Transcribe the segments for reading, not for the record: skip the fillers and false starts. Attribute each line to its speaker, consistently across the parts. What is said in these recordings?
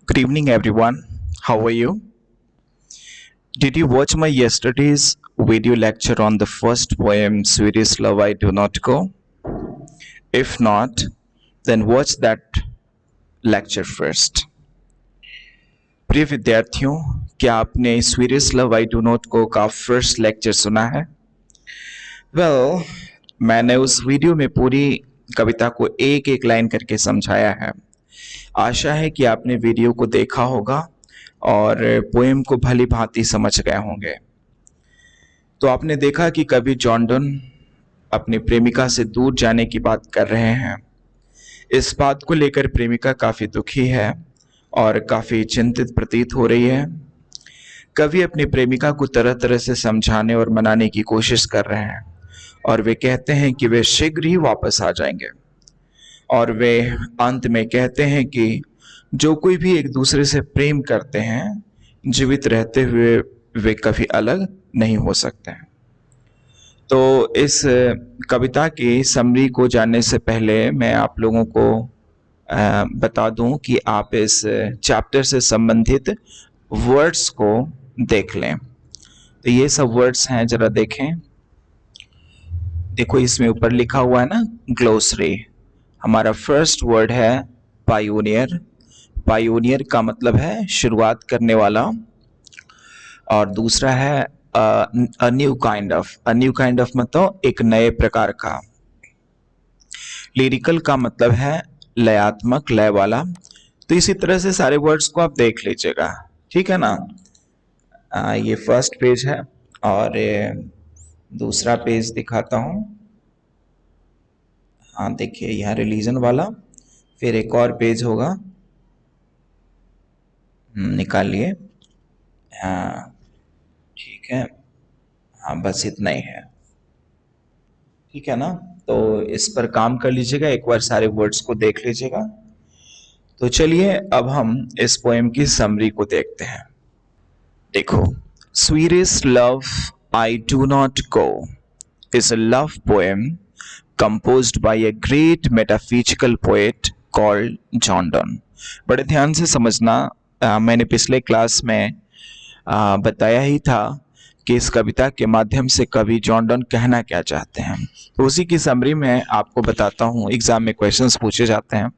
Speaker 1: Good evening, everyone. How are you? Did you watch my yesterday's video lecture on the first poem, Sweetest Love I Do Not Go? If not, then watch that lecture first. प्रिय विद्यार्थियों, क्या आपने sweetest love I do not गो का first lecture सुना है? Well, मैंने उस video में पूरी कविता को एक एक लाइन करके समझाया है। आशा है कि आपने वीडियो को देखा होगा और पोएम को भली भांति समझ गए होंगे। तो आपने देखा कि कवि जॉन डन अपनी प्रेमिका से दूर जाने की बात कर रहे हैं। इस बात को लेकर प्रेमिका काफी दुखी है और काफी चिंतित प्रतीत हो रही है। कवि अपनी प्रेमिका को तरह तरह से समझाने और मनाने की कोशिश कर रहे हैं और वे कहते हैं कि वे शीघ्र ही वापस आ जाएंगे। और वे अंत में कहते हैं कि जो कोई भी एक दूसरे से प्रेम करते हैं, जीवित रहते हुए वे कभी अलग नहीं हो सकते हैं। तो इस कविता की समरी को जानने से पहले मैं आप लोगों को बता दूं कि आप इस चैप्टर से संबंधित वर्ड्स को देख लें। तो ये सब वर्ड्स हैं, जरा देखें। देखो, इसमें ऊपर लिखा हुआ है ना, ग्लोसरी। हमारा फर्स्ट वर्ड है पायोनियर। पायोनियर का मतलब है शुरुआत करने वाला। और दूसरा है a new kind of. A new kind of मतलब एक नए प्रकार का। लिरिकल का मतलब है लयात्मक, लय वाला। तो इसी तरह से सारे वर्ड्स को आप देख लीजिएगा, ठीक है ना। ये फर्स्ट पेज है और दूसरा पेज दिखाता हूं। हाँ, देखिए यहाँ रिलीजन वाला, फिर एक और पेज होगा, निकालिए। हाँ ठीक है, हाँ बस इतना ही है, ठीक है ना। तो इस पर काम कर लीजिएगा, एक बार सारे वर्ड्स को देख लीजिएगा। तो चलिए अब हम इस पोएम की समरी को देखते हैं। देखो, sweetest love I do not go is a love poem composed by a great metaphysical poet called John Donne। बड़े ध्यान से समझना, मैंने पिछले क्लास में बताया ही था कि इस कविता के माध्यम से कवि जॉन डन कहना क्या चाहते हैं। तो उसी की समरी में आपको बताता हूँ। एग्जाम में क्वेश्चंस पूछे जाते हैं।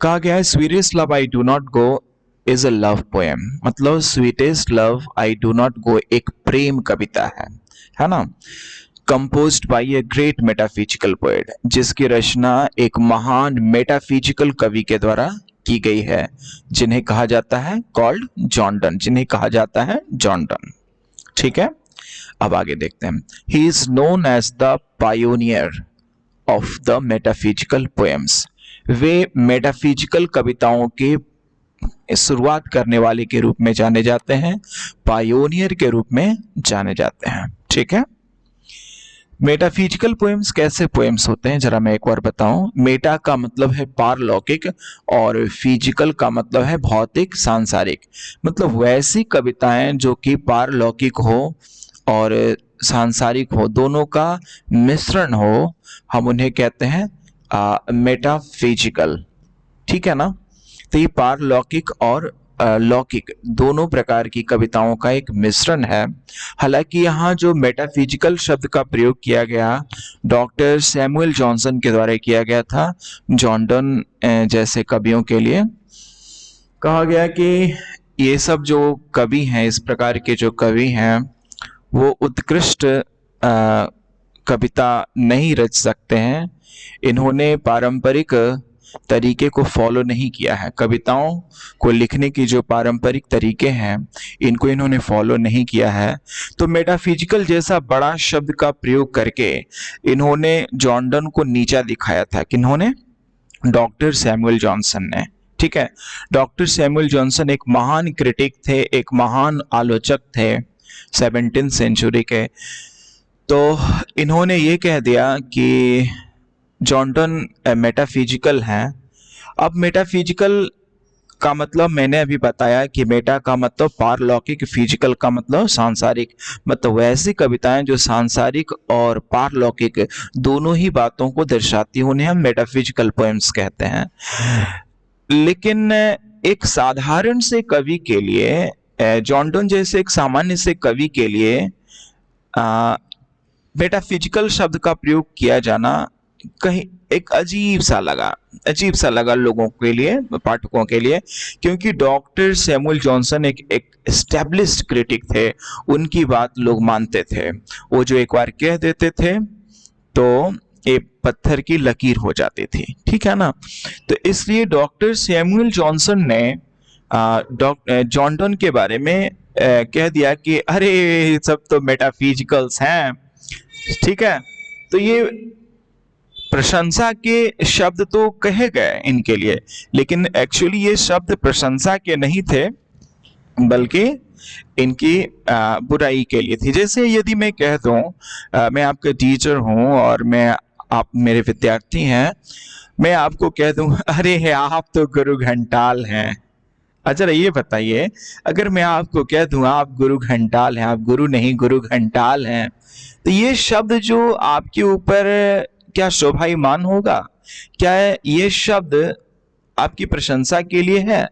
Speaker 1: कहा गया है sweetest love I do not go is a love poem, मतलब sweetest love I do not go एक प्रेम कविता है ना। Composed by a great metaphysical poet, जिसकी रचना एक महान मेटाफिजिकल कवि के द्वारा की गई है, जिन्हें कहा जाता है कॉल्ड जॉन डन, जिन्हें कहा जाता है जॉन डन। ठीक है, अब आगे देखते हैं। He is known as the pioneer of the metaphysical poems. वे मेटाफिजिकल कविताओं के शुरुआत करने वाले के रूप में जाने जाते हैं, पायोनियर के रूप में जाने जाते हैं। ठीक है, मेटाफिजिकल पोएम्स कैसे पोएम्स होते हैं जरा मैं एक बार बताऊं। मेटा का मतलब है पारलौकिक और फिजिकल का मतलब है भौतिक, सांसारिक। मतलब वैसी कविताएं जो कि पारलौकिक हो और सांसारिक हो, दोनों का मिश्रण हो, हम उन्हें कहते हैं मेटाफिजिकल। ठीक है ना। तो ये पारलौकिक और लौकिक दोनों प्रकार की कविताओं का एक मिश्रण है। हालांकि यहाँ जो मेटाफिजिकल शब्द का प्रयोग किया गया डॉक्टर सैमुअल जॉनसन के द्वारा किया गया था, जॉन डन जैसे कवियों के लिए। कहा गया कि ये सब जो कवि हैं, इस प्रकार के जो कवि हैं, वो उत्कृष्ट कविता नहीं रच सकते हैं। इन्होंने पारंपरिक तरीके को फॉलो नहीं किया है। कविताओं को लिखने की जो पारंपरिक तरीके हैं, इनको इन्होंने फॉलो नहीं किया है। तो मेटाफिजिकल जैसा बड़ा शब्द का प्रयोग करके इन्होंने जॉन डन को नीचा दिखाया था। किन्होंने? डॉक्टर सैमुअल जॉनसन ने। ठीक है, डॉक्टर सैमुअल जॉनसन एक महान क्रिटिक थे, एक महान आलोचक थे 17वीं सेंचुरी के। तो इन्होंने ये कह दिया कि जॉन डन मेटाफिजिकल हैं। अब मेटाफिजिकल का मतलब मैंने अभी बताया कि मेटा का मतलब पारलौकिक, फिजिकल का मतलब सांसारिक। मतलब वैसी कविताएं जो सांसारिक और पारलौकिक दोनों ही बातों को दर्शाती हैं, उन्हें हम मेटाफिजिकल पोएम्स कहते हैं। लेकिन एक साधारण से कवि के लिए, जॉन डोन जैसे एक सामान्य से कवि के लिए मेटाफिजिकल शब्द का प्रयोग किया जाना कहीं एक अजीब सा लगा लोगों के लिए, पाठकों के लिए, क्योंकि डॉक्टर सैमुअल जॉनसन एक एस्टैब्लिश्ड क्रिटिक थे। उनकी बात लोग मानते थे। वो जो एक बार कह देते थे तो एक पत्थर की लकीर हो जाती थी, ठीक है ना। तो इसलिए डॉक्टर सैमुअल जॉनसन ने जॉन डोन के बारे में कह दिया कि अरे सब तो मेटाफिजिकल्स हैं, ठीक है। तो ये प्रशंसा के शब्द तो कहे गए इनके लिए, लेकिन एक्चुअली ये शब्द प्रशंसा के नहीं थे, बल्कि इनकी बुराई के लिए थी। जैसे यदि मैं कह दूं, मैं आपका टीचर हूं और आप मेरे विद्यार्थी हैं, मैं आपको कह दूं अरे आप तो गुरु घंटाल हैं। अच्छा ये बताइए, अगर मैं आपको कह दूं आप गुरु घंटाल हैं, आप गुरु नहीं गुरु घंटाल हैं, तो ये शब्द जो आपके ऊपर क्या शोभायमान होगा? क्या ये शब्द आपकी प्रशंसा के लिए है?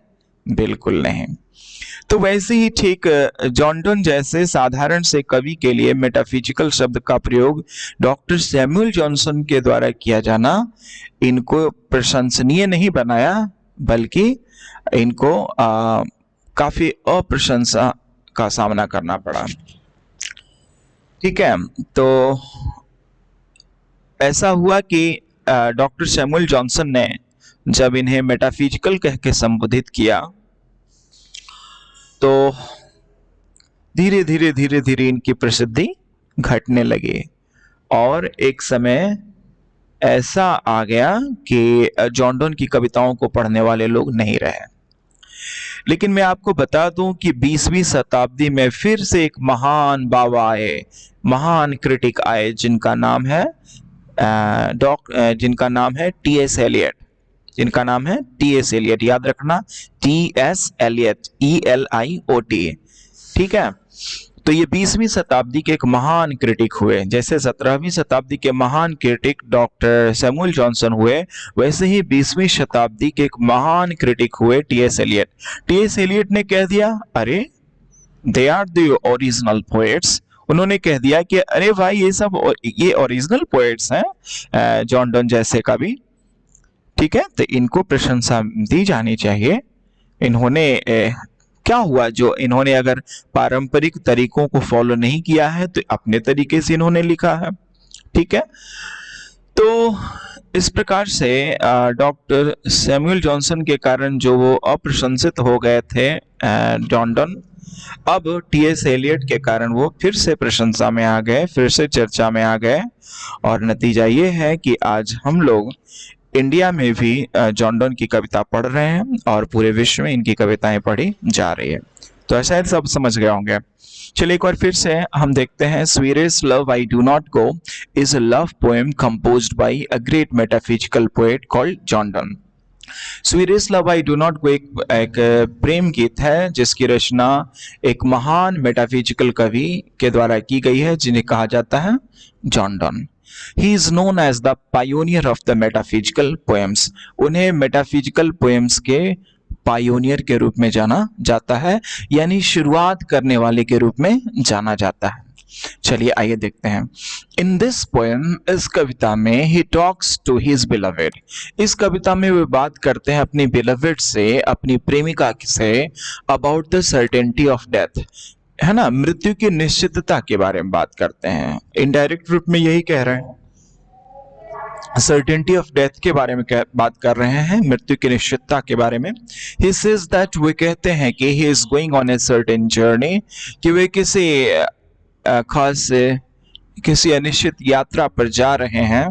Speaker 1: बिल्कुल नहीं। तो वैसे ही ठीक जॉन डोन जैसे साधारण से कवि के लिए मेटाफिजिकल शब्द का प्रयोग डॉक्टर सैमुअल जॉनसन के द्वारा किया जाना इनको प्रशंसनीय नहीं बनाया, बल्कि इनको काफी अप्रशंसा का सामना करना पड़ा, ठीक है। तो ऐसा हुआ कि डॉक्टर सैमुअल जॉनसन ने जब इन्हें मेटाफिजिकल कह के संबोधित किया, तो धीरे धीरे इनकी प्रसिद्धि घटने लगी और एक समय ऐसा आ गया कि जॉन डोन की कविताओं को पढ़ने वाले लोग नहीं रहे। लेकिन मैं आपको बता दूं कि 20वीं शताब्दी में फिर से एक महान बाबा आए, महान क्रिटिक आए, जिनका नाम है टी.एस. एलियट। जिनका नाम है टी.एस. एलियट, याद रखना, टी.एस. एलियट, E-L-I-O-T, ठीक है। तो ये 20वीं शताब्दी के एक महान क्रिटिक हुए। जैसे 17वीं शताब्दी के महान क्रिटिक डॉक्टर सैमुअल जॉनसन हुए, वैसे ही 20वीं शताब्दी के एक महान क्रिटिक हुए टी.एस. एलियट। टी.एस. एलियट ने कह दिया, अरे they are the original poets. उन्होंने कह दिया कि अरे भाई ये ओरिजिनल पोएट्स हैं, जॉन डोन जैसे का भी, ठीक है। तो इनको प्रशंसा दी जानी चाहिए। इन्होंने क्या हुआ, जो इन्होंने अगर पारंपरिक तरीकों को फॉलो नहीं किया है तो अपने तरीके से इन्होंने लिखा है, ठीक है। तो इस प्रकार से डॉक्टर सैमुअल जॉनसन के कारण जो वो अप्रशंसित हो गए थे जॉन डोन, अब टी.एस. एलियट के कारण वो फिर से प्रशंसा में आ गए, फिर से चर्चा में आ गए। और नतीजा ये है कि आज हम लोग इंडिया में भी जॉन डोन की कविता पढ़ रहे हैं और पूरे विश्व में इनकी कविताएं पढ़ी जा रही है। तो शायद सब समझ गए होंगे। चलिए एक बार फिर से हम देखते हैं। Sweetest love I do not go is a love poem composed by a great metaphysical poet called John Donne. Sweetest love I do not go एक प्रेम गीत है जिसकी रचना एक महान मेटाफिजिकल कवि के द्वारा की गई है, जिन्हें कहा जाता है John Donne. He is known as the pioneer of the metaphysical poems. उन्हें मेटाफिजिकल पोएम्स के पायोनियर के रूप में जाना जाता है, यानी शुरुआत करने वाले के रूप में जाना जाता है। चलिए आइए देखते हैं। इन दिस पोएम, इस कविता में, he talks to his beloved. इस कविता में वे बात करते हैं अपनी बिलवेड से, अपनी प्रेमिका से, about the certainty of death, है ना, मृत्यु की निश्चितता के बारे में बात करते हैं। इनडायरेक्ट रूप में यही कह रहे हैं, सर्टेनिटी ऑफ डेथ के बारे में बात कर रहे हैं, मृत्यु की निश्चितता के बारे में। ही सेज दैट, वे कहते हैं कि he is going on a certain journey, कि वे किसी अनिश्चित यात्रा पर जा रहे हैं।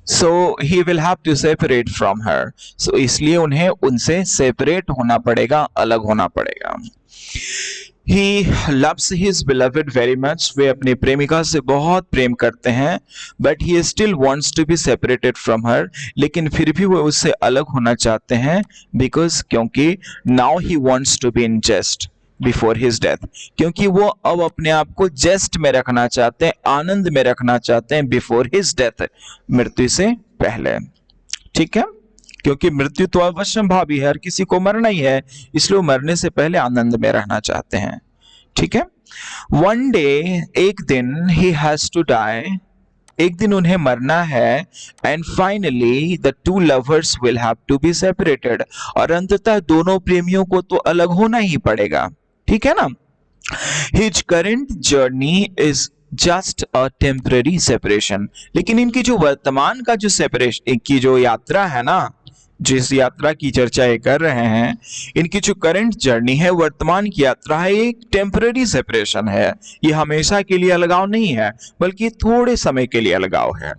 Speaker 1: So he will have to separate from her, so इसलिए उन्हें उनसे सेपरेट होना पड़ेगा, अलग होना पड़ेगा। He loves his beloved very much. वे अपनी प्रेमिका से बहुत प्रेम करते हैं, but he still wants to be separated from her. लेकिन फिर भी वो उससे अलग होना चाहते हैं, क्योंकि now he wants to be in jest before his death. क्योंकि वो अब अपने आप को जेस्ट में रखना चाहते हैं, आनंद में रखना चाहते हैं, before his death, मृत्यु से पहले, ठीक है। क्योंकि मृत्यु तो अवश्यंभावी है, हर किसी को मरना ही है, इसलिए वो मरने से पहले आनंद में रहना चाहते हैं। ठीक है। वन डे, एक दिन, ही हैज टू डाई, एक दिन उन्हें मरना है। And finally the two lovers will have to be separated, और अंततः दोनों प्रेमियों को तो अलग होना ही पड़ेगा। ठीक है ना। His current journey is just a temporary separation, लेकिन इनकी जो वर्तमान का जो सेपरेशन की जो यात्रा है ना, जिस यात्रा की चर्चा ये कर रहे हैं, इनकी जो करंट जर्नी है, वर्तमान की यात्रा है, एक टेम्पररी सेपरेशन है। ये हमेशा के लिए अलगाव नहीं है, बल्कि थोड़े समय के लिए अलगाव है।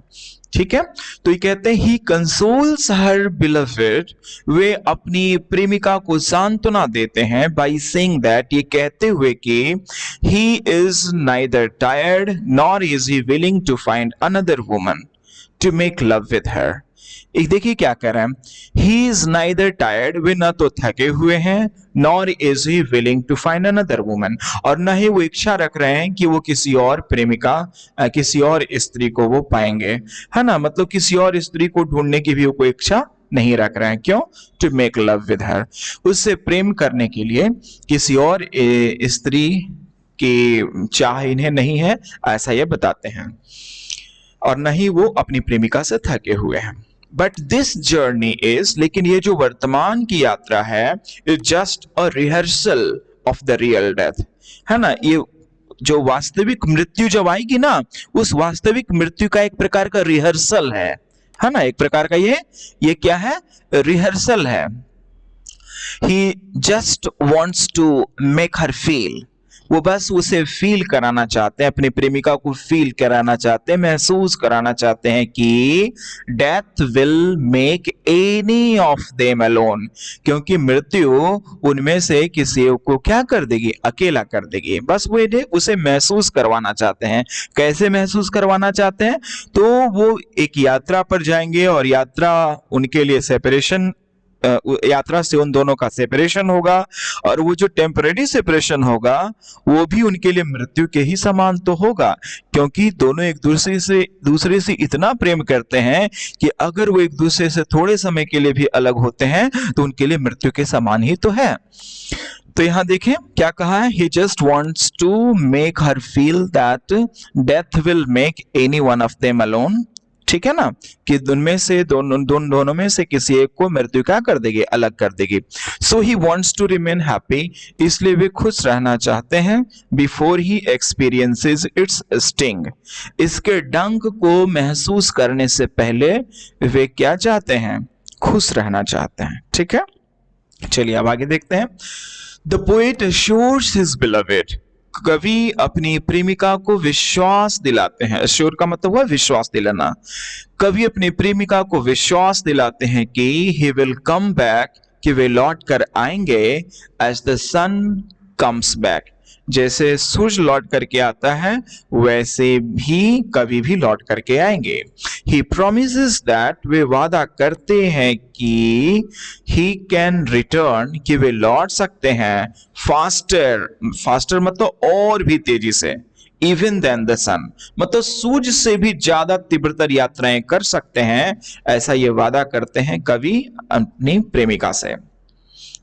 Speaker 1: ठीक है। तो ये कहते हैं ही कंसोल्स हर बिलवेड, वे अपनी प्रेमिका को सांत्वना देते हैं बाय सेइंग दैट, ये कहते हुए कि he is neither tired nor is he willing to find another woman to make love with her. एक देखिए क्या कह रहे हैं, ही इज नाइदर टायर्ड, वे न तो थके हुए हैं, nor is he willing to find another woman, और न ही वो इच्छा रख रहे हैं कि वो किसी और प्रेमिका, किसी और स्त्री को वो पाएंगे, है ना। मतलब किसी और स्त्री को ढूंढने की भी वो कोई इच्छा नहीं रख रहे हैं। क्यों? To make love with her, उससे प्रेम करने के लिए किसी और स्त्री की चाह इन्हें नहीं है, ऐसा ये बताते हैं, और न ही वो अपनी प्रेमिका से थके हुए हैं। बट दिस जर्नी इज, लेकिन ये जो वर्तमान की यात्रा है, is just a rehearsal of the real death, है ना। ये जो वास्तविक मृत्यु जब आएगी ना, उस वास्तविक मृत्यु का एक प्रकार का रिहर्सल है ना, एक प्रकार का ये क्या है, रिहर्सल है। He just wants to make her feel, वो बस उसे फील कराना चाहते हैं, अपनी प्रेमिका को फील कराना चाहते हैं, महसूस कराना चाहते हैं कि death will make any of them alone, क्योंकि मृत्यु उनमें से किसी को क्या कर देगी, अकेला कर देगी। बस वो उसे महसूस करवाना चाहते हैं। कैसे महसूस करवाना चाहते हैं? तो वो एक यात्रा पर जाएंगे, और यात्रा उनके लिए सेपरेशन, यात्रा से उन दोनों का सेपरेशन होगा, और वो जो टेम्परेरी सेपरेशन होगा वो भी उनके लिए मृत्यु के ही समान तो होगा, क्योंकि दोनों एक दूसरे से इतना प्रेम करते हैं कि अगर वो एक दूसरे से थोड़े समय के लिए भी अलग होते हैं तो उनके लिए मृत्यु के समान ही तो है। तो यहां देखें क्या कहा है, he just wants to make her feel that death will make any one of them alone, ठीक है ना, कि उनमें से दोनों में से किसी एक को मृत्यु क्या कर देगी, अलग कर देगी। So he wants to remain happy, इसलिए वे खुश रहना चाहते हैं। Before he experiences its sting, इसके डंक को महसूस करने से पहले वे क्या चाहते हैं, खुश रहना चाहते हैं। ठीक है। चलिए अब आगे देखते हैं। The poet assures his beloved, कवि अपनी प्रेमिका को विश्वास दिलाते हैं। अश्योर का मतलब हुआ विश्वास दिलाना। कवि अपनी प्रेमिका को विश्वास दिलाते हैं कि ही विल कम बैक, कि वे लौट कर आएंगे, as the sun comes back, जैसे सूरज लौट करके आता है वैसे भी कभी भी लौट करके आएंगे। ही प्रोमिसेस दैट, वे वादा करते हैं कि ही कैन रिटर्न, कि वे लौट सकते हैं, फास्टर मतलब और भी तेजी से, इवन देन द सन मतलब सूरज से भी ज्यादा तीव्रतर यात्राएं कर सकते हैं, ऐसा ये वादा करते हैं कवि अपनी प्रेमिका से।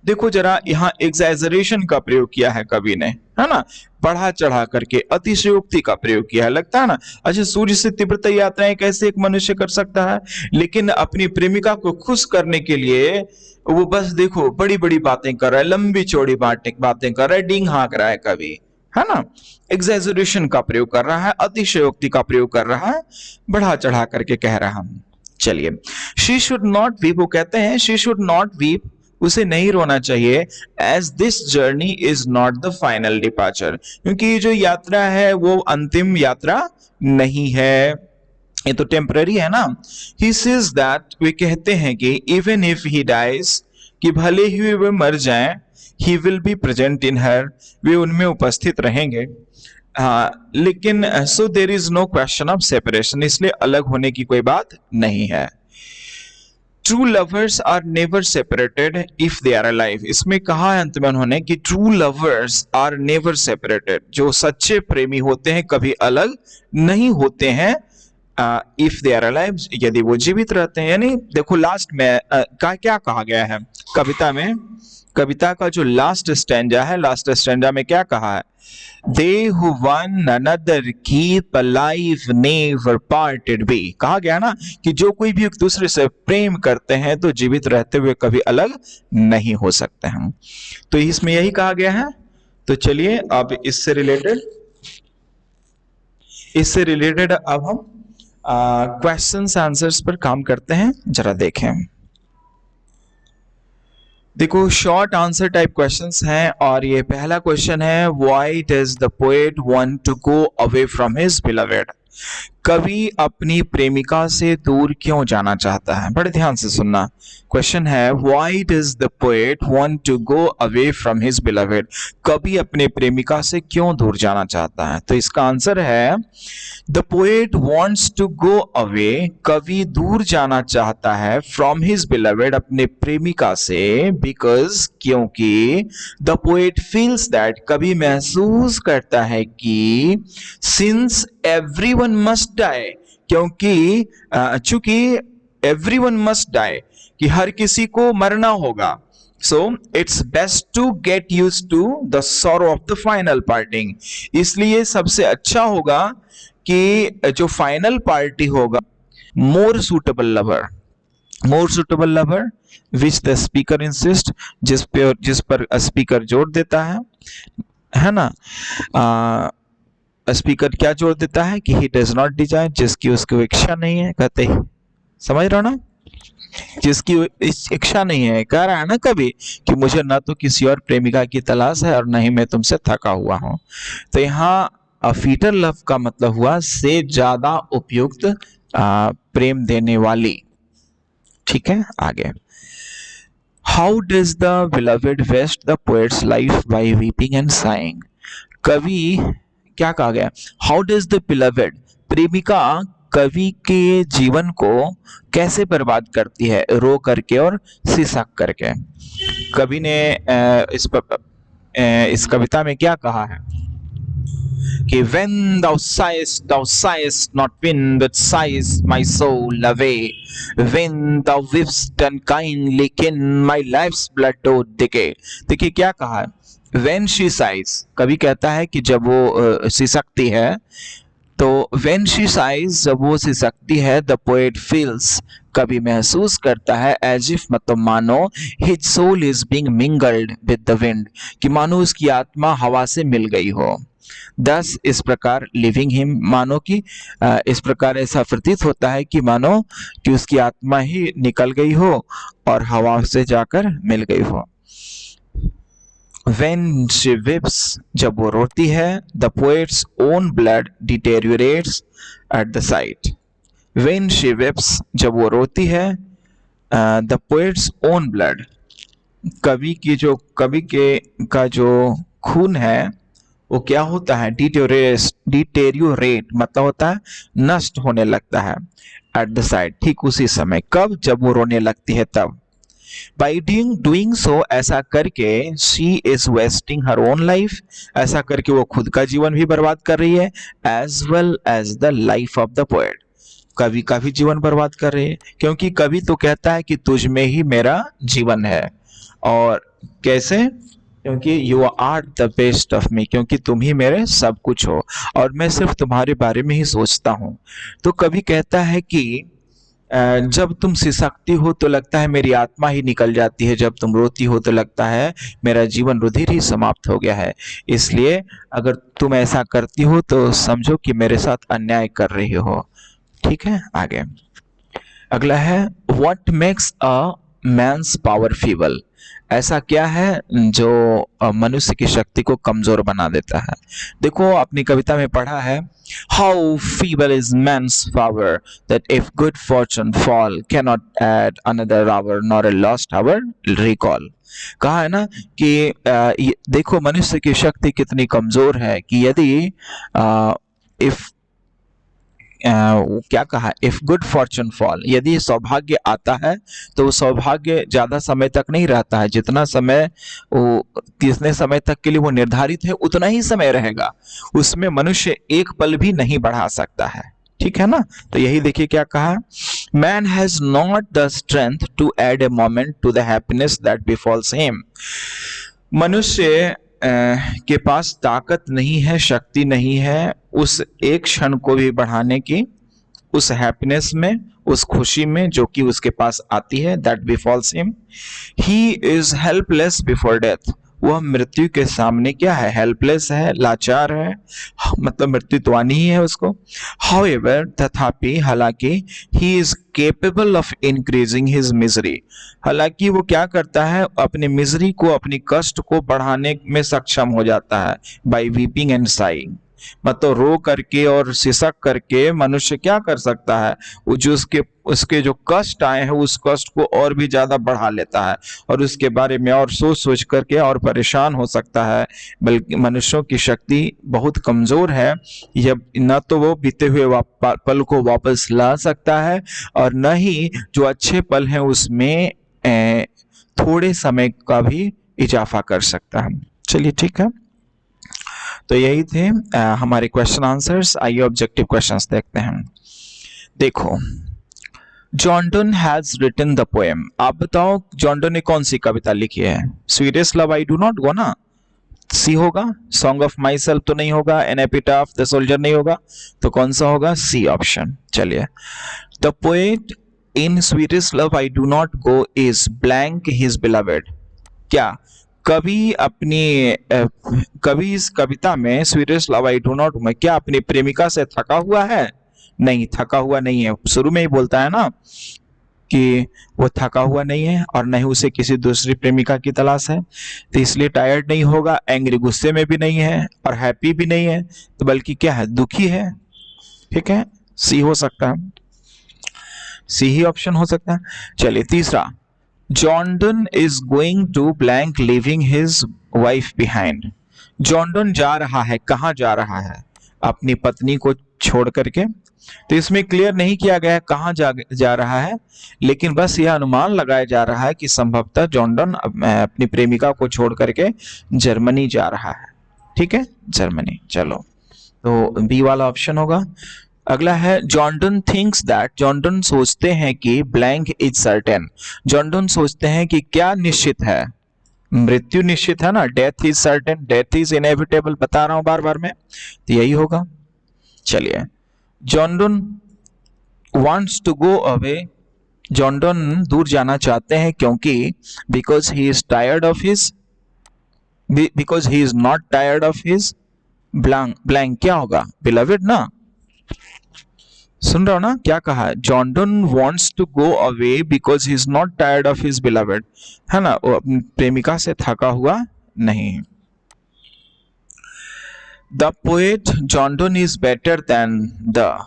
Speaker 1: देखो जरा यहाँ एग्जैजरेशन का प्रयोग किया है कवि ने, है ना, बढ़ा चढ़ा करके अतिशयोक्ति का प्रयोग किया है। लगता है ना, अच्छा सूर्य से तीव्रतर यात्राएं कैसे एक मनुष्य कर सकता है, लेकिन अपनी प्रेमिका को खुश करने के लिए वो बस देखो बड़ी बड़ी बातें कर रहा है, लंबी चौड़ी बातें कर रहा है, डींग हाँक रहा है कवि, है ना, एग्जैजरेशन का प्रयोग कर रहा है, अतिशयोक्ति का प्रयोग कर रहा है, बढ़ा चढ़ा करके कह रहा हूं। चलिए, शी शुड नॉट वीप, वो कहते हैं शी शुड नॉट वीप, उसे नहीं रोना चाहिए, as this journey is not the final departure, क्योंकि ये जो यात्रा है वो अंतिम यात्रा नहीं है, ये तो टेम्पररी है ना। ही सेज दैट, वे कहते हैं कि इवन इफ ही डाइज, कि भले ही वे मर जाएं, he will be present in her, वे उनमें उपस्थित रहेंगे। हाँ, लेकिन so there is no question of separation, इसलिए अलग होने की कोई बात नहीं है। True lovers are never separated if they are alive, इसमें कहा है अंत में उन्होंने कि true lovers are never separated, जो सच्चे प्रेमी होते हैं कभी अलग नहीं होते हैं इफ दे आर अलाइव, यदि वो जीवित रहते हैं। यानी देखो लास्ट में क्या कहा गया है कविता में, कविता का जो लास्ट स्टैंजा है, लास्ट स्टैंजा में क्या कहा है, They who one another keep alive never parted be। कहा गया ना कि जो कोई भी एक दूसरे से प्रेम करते हैं तो जीवित रहते हुए कभी अलग नहीं हो सकते हैं। तो इसमें यही कहा गया है। तो चलिए अब इससे रिलेटेड अब हम क्वेश्चंस आंसर्स पर काम करते हैं। जरा देखें, देखो शॉर्ट आंसर टाइप क्वेश्चंस हैं और ये पहला क्वेश्चन है, why does the poet want to go away from his beloved. कवि अपनी प्रेमिका से दूर क्यों जाना चाहता है। बड़े ध्यान से सुनना, क्वेश्चन है why does the poet want to go away from his beloved. कवि अपने प्रेमिका से क्यों दूर जाना चाहता है। तो इसका आंसर है the poet wants to go away, कवि दूर जाना चाहता है फ्रॉम हिज बिलवेड, अपने प्रेमिका से, बिकॉज क्योंकि द पोएट फील्स दैट, कवि महसूस करता है कि सिंस एवरीवन मस्ट डाई, क्योंकि चूंकि एवरीवन मस्ट डाई, कि हर किसी को मरना होगा, so it's best to get use to the sorrow of the final parting. इसलिए सबसे अच्छा होगा कि जो फाइनल पार्टी होगा, more suitable lover which the speaker insist, जिस पर स्पीकर जोर देता है ना। स्पीकर क्या जोर देता है कि ही डज नॉट डिजायर, जिसकी उसको इच्छा नहीं है। कहते ही समझ रहे हो ना, जिसकी इच्छा नहीं है, कह रहा है ना कभी कि मुझे ना तो किसी और प्रेमिका की तलाश है और न ही मैं तुमसे थका हुआ हूं। तो यहाँ फीटर लव का मतलब हुआ से ज्यादा उपयुक्त प्रेम देने वाली। ठीक है, आगे, how does the beloved waste the poet's life by weeping and sighing. कवि क्या कहा गया, हाउ डज द बिलवेड, प्रेमिका कवि के जीवन को कैसे बर्बाद करती है, रो करके और सिसक करके। कवि ने इस कविता में क्या कहा है कि when thou sighest not wind but sighs my soul away, when thou weepst unkindly kin my life's blood to decay। देखिए क्या कहा है, when she sighs, कवि कहता है कि जब वो सिसकती है, तो when she sighs, जब वो सिसकती है, the poet feels, कवि महसूस करता है, as if, मतलब मानो, his soul is being mingled with the wind, कि मानो उसकी आत्मा हवा से मिल गई हो। Thus, इस प्रकार लिविंग हिम, मानो कि इस प्रकार ऐसा प्रतीत होता है कि मानो कि उसकी आत्मा ही निकल गई हो और हवा से जाकर मिल गई हो। When she weeps, जब वो रोती है, the poet's own blood deteriorates at the sight। When she weeps, जब वो रोती है, the poet's own blood, कवि का जो खून है वो क्या होता है, डिटेरियोरेट मतलब होता है नष्ट होने लगता है, एट द साइड, ठीक उसी समय। कब, जब वो रोने लगती है तब। बाई डूइंग सो, ऐसा करके, she is wasting her own life, ऐसा करके वो खुद का जीवन भी बर्बाद कर रही है, as well as the life of the poet, कवि का भी जीवन बर्बाद कर रही है, क्योंकि कवि तो कहता है कि तुझ में ही मेरा जीवन है। और कैसे, क्योंकि you are the best of me, क्योंकि तुम ही मेरे सब कुछ हो और मैं सिर्फ तुम्हारे बारे में ही सोचता हूँ। तो कवि कहता है कि जब तुम सिसकती हो तो लगता है मेरी आत्मा ही निकल जाती है, जब तुम रोती हो तो लगता है मेरा जीवन रुधिर ही समाप्त हो गया है। इसलिए अगर तुम ऐसा करती हो तो समझो कि मेरे साथ अन्याय कर रही हो। ठीक है, आगे अगला है, what makes a man's power feeble. ऐसा क्या है जो मनुष्य की शक्ति को कमजोर बना देता है। देखो अपनी कविता में पढ़ा है, how feeble is man's power that if good fortune fall cannot add another hour nor a lost hour recall. कहा है ना कि देखो मनुष्य की शक्ति कितनी कमजोर है कि यदि इफ क्या कहा, इफ गुड फॉर्चून फॉल, यदि सौभाग्य आता है तो वो सौभाग्य ज्यादा समय तक नहीं रहता है, जितने समय तक के लिए वो निर्धारित है उतना ही समय रहेगा, उसमें मनुष्य एक पल भी नहीं बढ़ा सकता है। ठीक है ना। तो यही देखिए क्या कहा, man has not the strength to add a moment to the happiness that befalls him. मनुष्य के पास ताकत नहीं है, शक्ति नहीं है उस एक क्षण को भी बढ़ाने की, उस हैप्पीनेस में, उस खुशी में जो कि उसके पास आती है, that befalls him. He is helpless before death. वह मृत्यु के सामने क्या है, हेल्पलेस है, लाचार है, मतलब मृत्यु तो आनी ही है उसको। हाउएवर, तथापि, हालांकि, he is capable of increasing his misery. हालांकि वो क्या करता है, अपनी मिजरी को, अपनी कष्ट को बढ़ाने में सक्षम हो जाता है, बाय वीपिंग एंड साइंग। मतलब रो करके और सिसक करके मनुष्य क्या कर सकता है, वो जो उसके जो कष्ट आए हैं उस कष्ट को और भी ज्यादा बढ़ा लेता है और उसके बारे में और सोच सोच करके और परेशान हो सकता है। बल्कि मनुष्यों की शक्ति बहुत कमजोर है, जब न तो वो बीते हुए पल को वापस ला सकता है और न ही जो अच्छे पल हैं उसमें थोड़े समय का भी इजाफा कर सकता है। चलिए ठीक है, तो यही थे हमारे क्वेश्चन आंसर्स। आइए ऑब्जेक्टिव क्वेश्चंस देखते हैं। देखो, John Donne has written the poem. आप बताओ जॉन डन ने कौन सी कविता लिखी है? Sweetest love I do not गो ना, सी होगा। सॉन्ग ऑफ माई सेल्फ तो नहीं होगा, एन एपिटाफ द सोल्जर नहीं होगा, तो कौन सा होगा? C option. चलिए, the poet in sweetest love I do not go is blank his beloved. क्या कवि इस कविता में sweetest love I do not में क्या अपनी प्रेमिका से थका हुआ है? नहीं, थका हुआ नहीं है। शुरू में ही बोलता है ना कि वो थका हुआ नहीं है और न ही उसे किसी दूसरी प्रेमिका की तलाश है, तो इसलिए टायर्ड नहीं होगा, एंग्री गुस्से में भी नहीं है और हैप्पी भी नहीं है, तो बल्कि क्या है, दुखी है। ठीक है, सी हो सकता है, सी ही ऑप्शन हो सकता है। चलिए तीसरा, John Donne is going to blank leaving his wife behind. John Donne जा रहा है, कहाँ जा रहा है? अपनी पत्नी को छोड़ करके। तो इसमें क्लियर नहीं किया गया है कहाँ जा रहा है, लेकिन बस यह अनुमान लगाया जा रहा है कि संभवतः जॉन डन अपनी प्रेमिका को छोड़ करके जर्मनी जा रहा है। ठीक है, जर्मनी। चलो, तो बी वाला ऑप्शन होगा। अगला है, John Donne thinks that. John Donne सोचते हैं कि blank is certain. John Donne सोचते हैं कि क्या निश्चित है? मृत्यु निश्चित है ना, death is certain, death is inevitable, बता रहा हूं बार बार में, तो यही होगा। चलिए, John Donne wants to go away. John Donne दूर जाना चाहते हैं क्योंकि because he is tired of his, because he is not tired of his blank क्या होगा? बिलवेड ना। सुन रहा हो ना क्या कहा? John Donne wants to go away because he is not tired of his beloved, है ना, वो अपनी प्रेमिका से थका हुआ नहीं। The poet John Donne is better than the,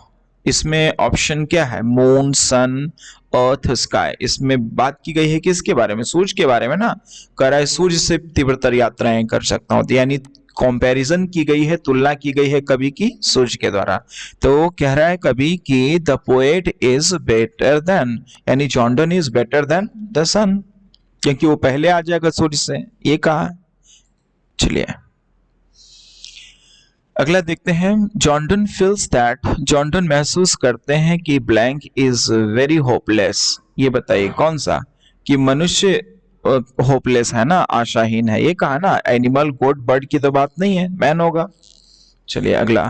Speaker 1: इसमें ऑप्शन क्या है? Moon, sun, earth, sky. इसमें बात की गई है किसके बारे में? सूरज के बारे में ना। कह रहा है सूरज से तीव्रतर यात्राएं कर सकता हूं, यानी कंपैरिजन की गई है, तुलना की गई है कवि की सूरज के द्वारा। तो कह रहा है कवि कि the poet is better than, यानी John Donne is better than the sun, क्योंकि वो पहले आ जाएगा सूरज से, ये कहा। चलिए अगला देखते हैं, John Donne feels that. John Donne महसूस करते हैं कि ब्लैंक इज वेरी होपलेस। ये बताइए कौन सा? कि मनुष्य होपलेस है ना, आशाहीन है, ये कहा ना। एनिमल, गोट, बर्ड की तो बात नहीं है, मैन होगा। चलिए अगला,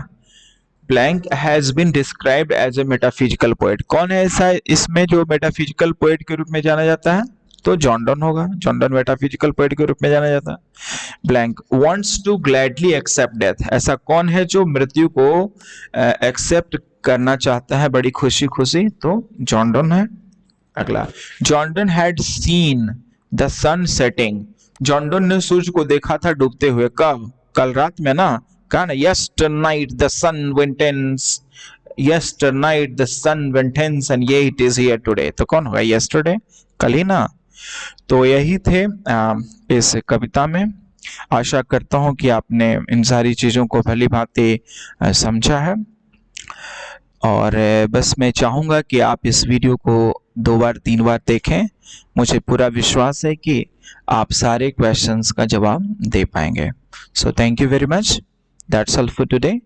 Speaker 1: blank has been described as a metaphysical poet. कौन है ऐसा इसमें जो मेटाफिजिकल पोएट के रूप में जाना जाता है? तो जॉन डन होगा। जॉन डन मेटाफिजिकल पोएट के रूप में जाना जाता है। Blank wants to gladly accept death. ऐसा कौन है जो मृत्यु को एक्सेप्ट करना चाहता है बड़ी खुशी खुशी? तो जॉन डन है। अगला, John Donne had seen the sun setting. John Donne ने सूरज को देखा था डूबते हुए, कब? कल रात में ना, कहा ना, yesternight the sun went tense, yesternight the sun went tense and yet it is here today। तो कौन होगा? yesterday, कल ही ना। तो यही थे इस कविता में। आशा करता हूं कि आपने इन सारी चीजों को भली भांति समझा है, और बस मैं चाहूंगा कि आप इस वीडियो को 2 बार 3 बार देखें। मुझे पूरा विश्वास है कि आप सारे क्वेश्चंस का जवाब दे पाएंगे। So thank you very much. That's all for today.